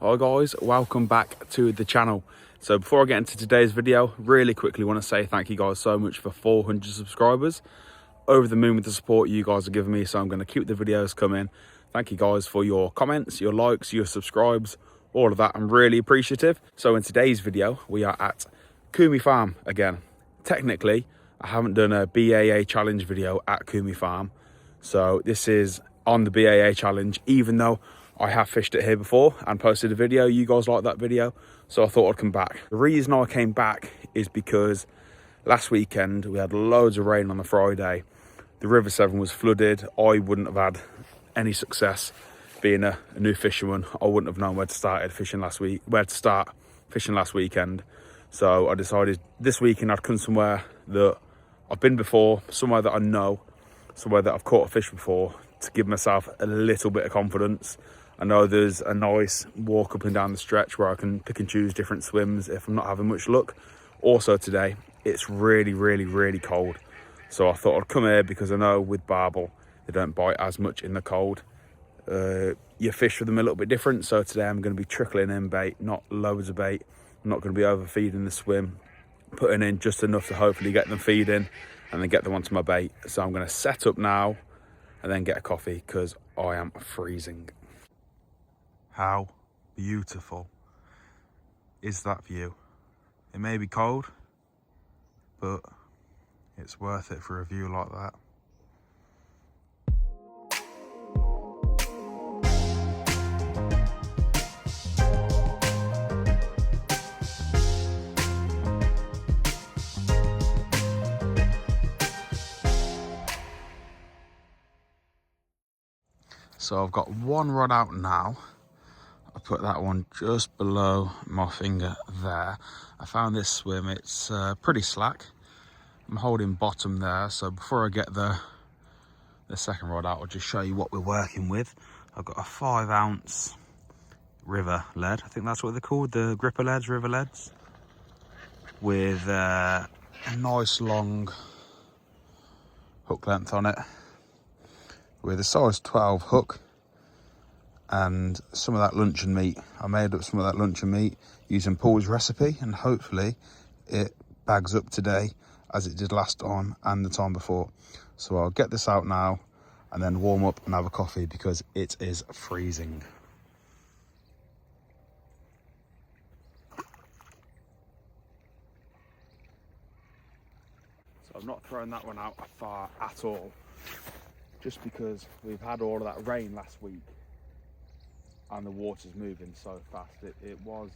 Hi guys, welcome back to the channel. So before I get into today's video, really quickly want to say thank you guys so much for 400 subscribers. Over the moon with the support you guys are giving me, so I'm going to keep the videos coming. Thank you guys for your comments, your likes, your subscribes, all of that. I'm really appreciative. So in today's video, we are at Coombys Farm again. Technically, I haven't done a BAA challenge video at Coombys Farm. So this is on the BAA challenge, even though I have fished it here before and posted a video. You guys liked that video, so I thought I'd come back. The reason I came back is because last weekend we had loads of rain on the Friday. The River Severn was flooded. I wouldn't have had any success being a new fisherman. I wouldn't have known where to start fishing last weekend. So I decided this weekend I'd come somewhere that I've been before, somewhere that I know, somewhere that I've caught a fish before, to give myself a little bit of confidence. I know there's a nice walk up and down the stretch where I can pick and choose different swims if I'm not having much luck. Also today, it's really cold. So I thought I'd come here because I know with barbel, they don't bite as much in the cold. You fish with them a little bit different. So today I'm going to be trickling in bait, not loads of bait. I'm not going to be overfeeding the swim, putting in just enough to hopefully get them feeding and then get them onto my bait. So I'm going to set up now and then get a coffee because I am freezing. How beautiful is that view? It may be cold, but it's worth it for a view like that. So I've got one rod out now. I put that one just below my finger there. I found this swim, it's pretty slack. I'm holding bottom there, so before I get the second rod out, I'll just show you what we're working with. I've got a 5-ounce river lead, I think that's what they're called, the gripper leads, river leads, with a nice long hook length on it, with a size 12 hook. And some of that luncheon meat. I made up some of that luncheon meat using Paul's recipe, and hopefully it bags up today as it did last time and the time before. So I'll get this out now and then warm up and have a coffee because it is freezing. So I've not thrown that one out far at all, just because we've had all of that rain last week. And the water's moving so fast. It was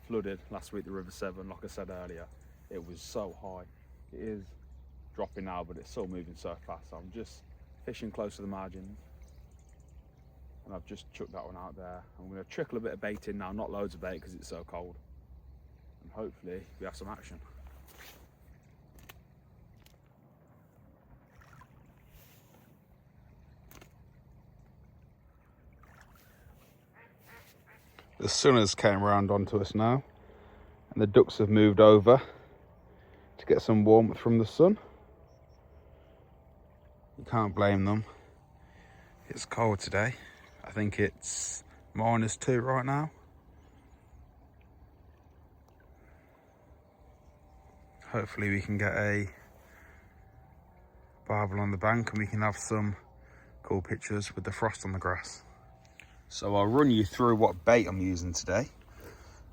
flooded last week, the River Severn, like I said earlier. It was so high. It is dropping now, but it's still moving so fast. So I'm just fishing close to the margins. And I've just chucked that one out there. I'm going to trickle a bit of bait in now, not loads of bait because it's so cold. And hopefully we have some action. The sun has came around onto us now, and the ducks have moved over to get some warmth from the sun. You can't blame them. It's cold today. I think it's -2 right now. Hopefully we can get a barbel on the bank and we can have some cool pictures with the frost on the grass. So I'll run you through what bait I'm using today.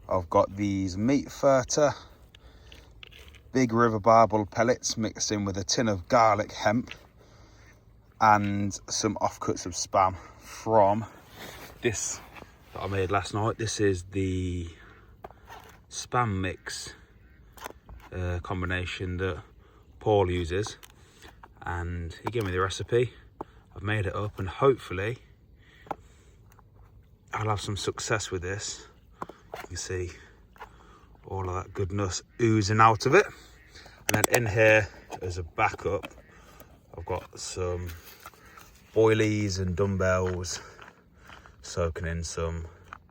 I've got these meat furter, big river barbel pellets mixed in with a tin of garlic hemp and some offcuts of spam from this that I made last night. This is the spam mix combination that Paul uses, and he gave me the recipe. I've made it up and hopefully I'll have some success with this. You can see all of that goodness oozing out of it. And then in here, as a backup, I've got some boilies and dumbbells soaking in some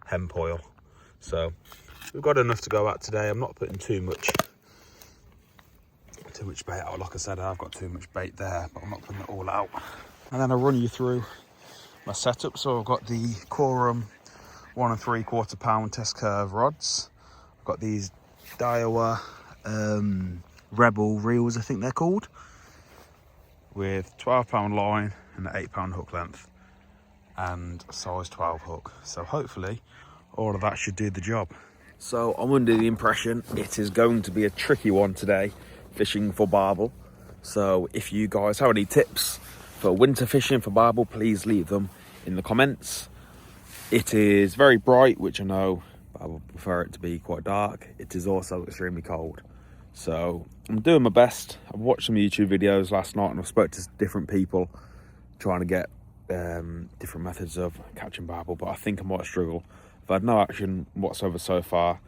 hemp oil. So we've got enough to go at today. I'm not putting too much bait out. Like I said, I've got too much bait there, but I'm not putting it all out. And then I'll run you through my setup. So I've got the Quorum 1 3/4 pound test curve rods. I've got these Daiwa Rebel reels, I think they're called, with 12 pound line and an 8 pound hook length and a size 12 hook. So hopefully all of that should do the job. So I'm under the impression it is going to be a tricky one today, fishing for barbel. So if you guys have any tips for winter fishing for barbel, please leave them in the comments. It is very bright, which I know I would prefer it to be quite dark. It is also extremely cold. So I'm doing my best. I've watched some YouTube videos last night and I've spoke to different people trying to get different methods of catching barbel, but I think I might struggle. I've had no action whatsoever so far.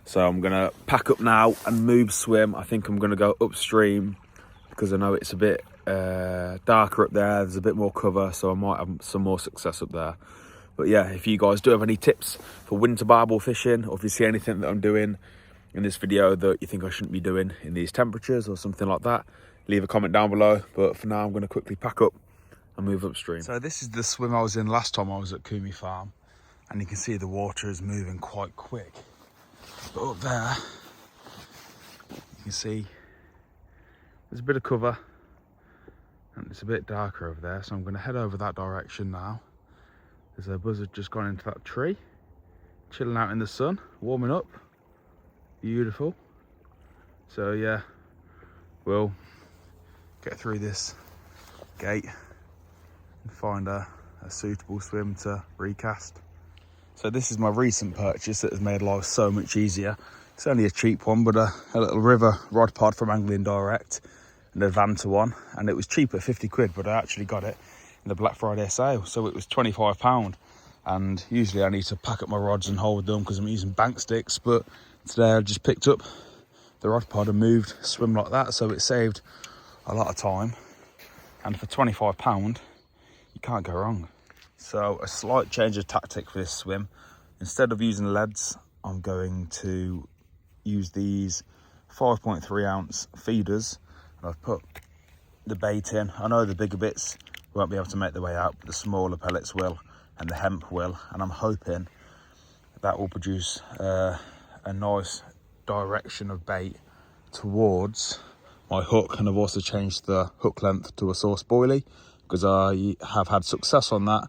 So I'm gonna pack up now and move swim. I think I'm gonna go upstream because I know it's a bit darker up there. There's a bit more cover, so I might have some more success up there. But yeah, if you guys do have any tips for winter barbel fishing, or if you see anything that I'm doing in this video that you think I shouldn't be doing in these temperatures or something like that, leave a comment down below. But for now, I'm going to quickly pack up and move upstream. So this is the swim I was in last time I was at Coombys Farm, and you can see the water is moving quite quick. But up there, you can see there's a bit of cover, and it's a bit darker over there. So I'm going to head over that direction now. There's a buzzard just gone into that tree, chilling out in the sun, warming up. Beautiful. So yeah, we'll get through this gate and find a suitable swim to recast. So this is my recent purchase that has made life so much easier. It's only a cheap one, but a little river rod pod from Angling Direct and a Vanta one, and it was cheap at 50 quid, but I actually got it in the Black Friday sale, so it was £25. And usually I need to pack up my rods and hold them because I'm using bank sticks, but today I just picked up the rod pod and moved swim like that, so it saved a lot of time. And for £25, you can't go wrong. So a slight change of tactic for this swim. Instead of using leads, I'm going to use these 5.3 ounce feeders, and I've put the bait in. I know the bigger bits won't be able to make their way out, but the smaller pellets will, and the hemp will, and I'm hoping that will produce a nice direction of bait towards my hook. And I've also changed the hook length to a source boilie because I have had success on that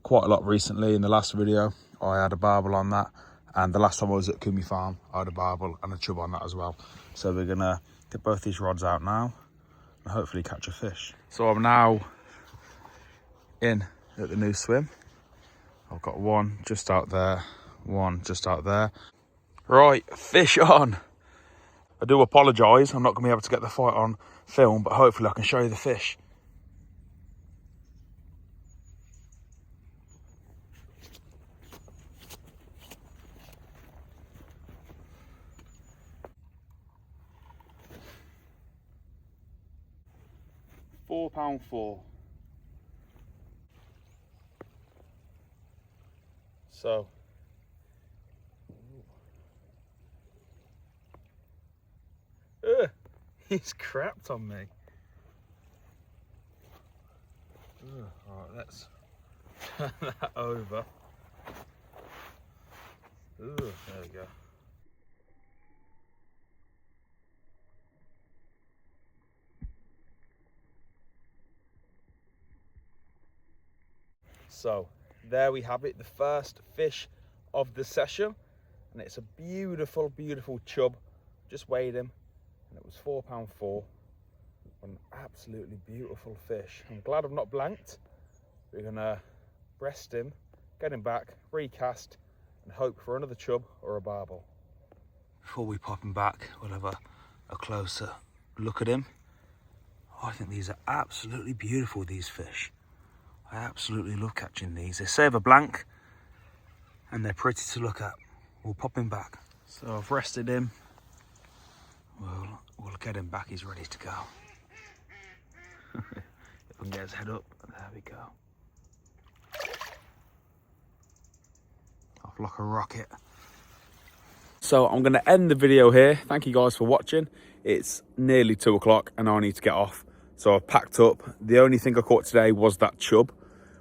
quite a lot recently. In the last video I had a barbel on that, and the last time I was at Coombys Farm I had a barbel and a chub on that as well. So we're gonna get both these rods out now and hopefully catch a fish. So I'm now in at the new swim. I've got one just out there, one just out there. Right, fish on. I do apologise, I'm not going to be able to get the fight on film, but hopefully I can show you the fish. £4.4. So he's crapped on me. Alright, let's turn that over. There we go. So there we have it, the first fish of the session, and it's a beautiful, beautiful chub. Just weighed him, and it was £4.4. An absolutely beautiful fish. I'm glad I've not blanked. We're gonna breast him, get him back, recast, and hope for another chub or a barbel. Before we pop him back, we'll have a closer look at him. I think these are absolutely beautiful, these fish. I absolutely love catching these. They save a blank and they're pretty to look at. We'll pop him back. So I've rested him. We'll get him back, he's ready to go. If I can get his head up, there we go. Off like a rocket. So I'm going to end the video here. Thank you guys for watching. It's nearly 2 o'clock and I need to get off. So I've packed up. The only thing I caught today was that chub,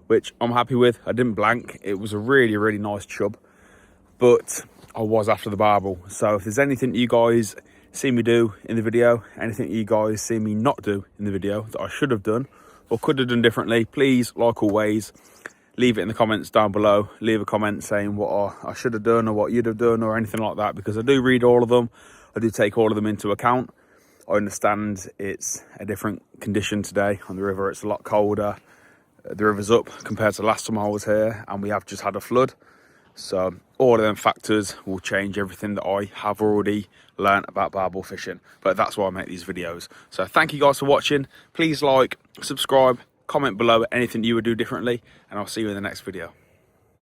which I'm happy with. I didn't blank. It was a really, really nice chub, but I was after the barbel. So if there's anything you guys see me do in the video, anything you guys see me not do in the video that I should have done or could have done differently, please, like always, leave it in the comments down below. Leave a comment saying what I should have done or what you'd have done or anything like that, because I do read all of them. I do take all of them into account. I understand it's a different condition today on the river. It's a lot colder. The river's up compared to the last time I was here, and we have just had a flood. So all of them factors will change everything that I have already learned about barbel fishing. But that's why I make these videos. So thank you guys for watching. Please like, subscribe, comment below anything you would do differently, and I'll see you in the next video.